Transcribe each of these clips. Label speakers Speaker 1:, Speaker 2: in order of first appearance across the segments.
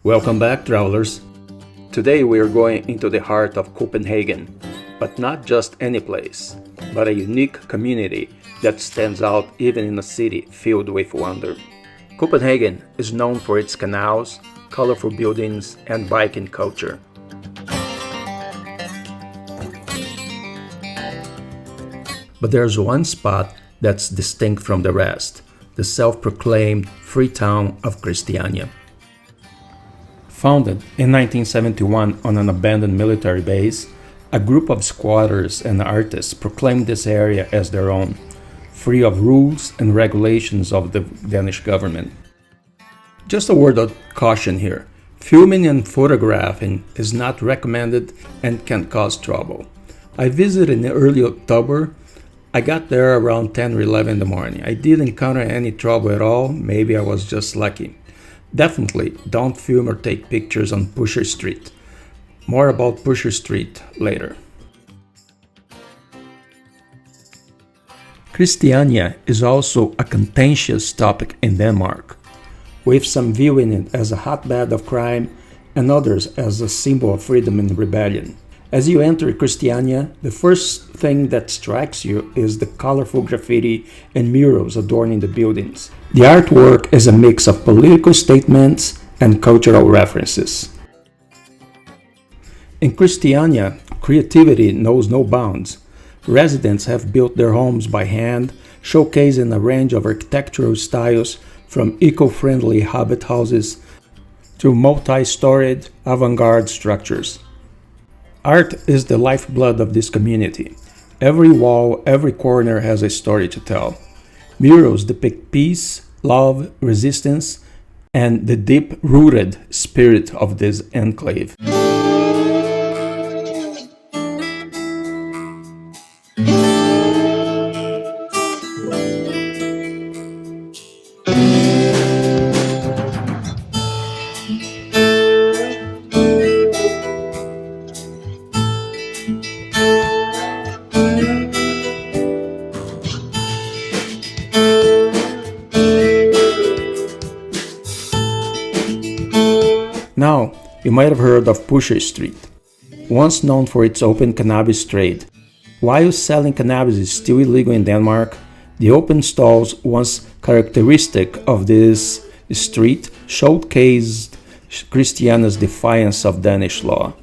Speaker 1: Welcome back, travelers. Today we are going into the heart of Copenhagen, but not just any place, but a unique community that stands out even in a city filled with wonder. Copenhagen is known for its canals, colorful buildings, and biking culture. But there's one spot that's distinct from the rest, the self-proclaimed free town of Christiania. Founded in 1971 on an abandoned military base, a group of squatters and artists proclaimed this area as their own, free of rules and regulations of the Danish government. Just a word of caution here. Filming and photographing is not recommended and can cause trouble. I visited in early October. I got there around 10 or 11 in the morning. I didn't encounter any trouble at all. Maybe I was just lucky. Definitely don't film or take pictures on Pusher Street. More about Pusher Street later. Christiania is also a contentious topic in Denmark, with some viewing it as a hotbed of crime and others as a symbol of freedom and rebellion. As you enter Christiania, the first thing that strikes you is the colorful graffiti and murals adorning the buildings. The artwork is a mix of political statements and cultural references. In Christiania, creativity knows no bounds. Residents have built their homes by hand, showcasing a range of architectural styles from eco-friendly hobbit houses to multi-storied avant-garde structures. Art is the lifeblood of this community. Every wall, every corner has a story to tell. Murals depict peace, love, resistance, and the deep-rooted spirit of this enclave. Now, you might have heard of Pusher Street, once known for its open cannabis trade. While selling cannabis is still illegal in Denmark, the open stalls, once characteristic of this street, showcased Christiania's defiance of Danish law.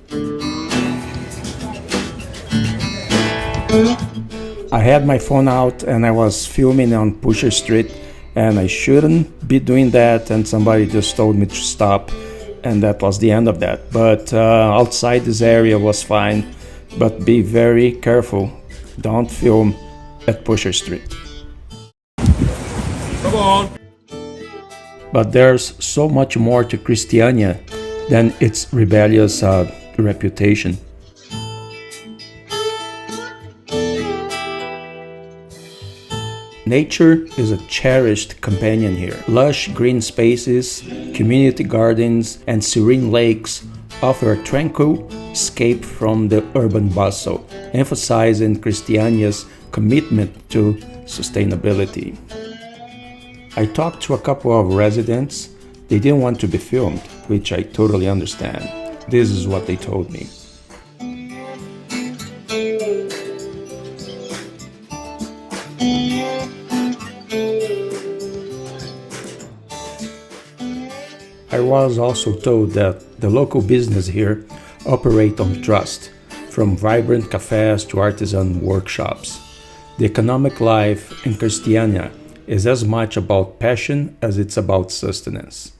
Speaker 1: I had my phone out and I was filming on Pusher Street, and I shouldn't be doing that, and somebody just told me to stop. And that was the end of that. But outside this area was fine. But be very careful. Don't film at Pusher Street. Come on! But there's so much more to Christiania than its rebellious reputation. Nature is a cherished companion here. Lush green spaces, community gardens, and serene lakes offer a tranquil escape from the urban bustle, emphasizing Christiania's commitment to sustainability. I talked to a couple of residents. They didn't want to be filmed, which I totally understand. This is what they told me. I was also told that the local business here operate on trust, from vibrant cafes to artisan workshops. The economic life in Christiania is as much about passion as it's about sustenance.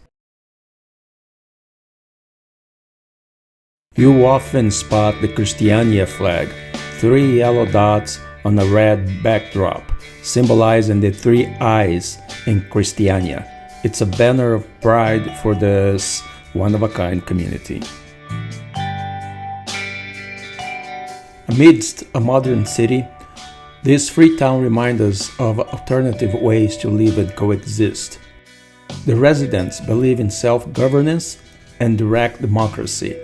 Speaker 1: You often spot the Christiania flag, 3 yellow dots on a red backdrop, symbolizing the 3 eyes in Christiania. It's a banner of pride for this one-of-a-kind community. Amidst a modern city, this free town reminds us of alternative ways to live and coexist. The residents believe in self-governance and direct democracy,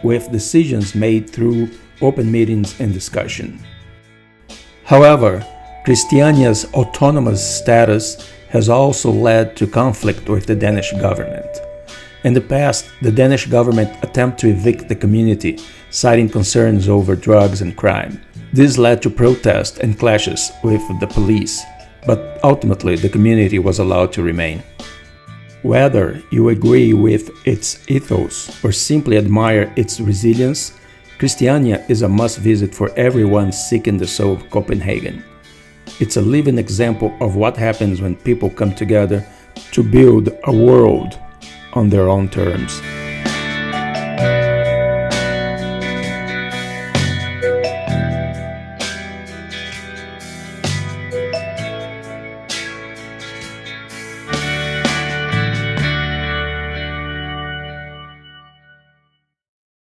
Speaker 1: with decisions made through open meetings and discussion. However, Christiania's autonomous status has also led to conflict with the Danish government. In the past, the Danish government attempted to evict the community, citing concerns over drugs and crime. This led to protests and clashes with the police, but ultimately the community was allowed to remain. Whether you agree with its ethos or simply admire its resilience, Christiania is a must-visit for everyone seeking the soul of Copenhagen. It's a living example of what happens when people come together to build a world on their own terms.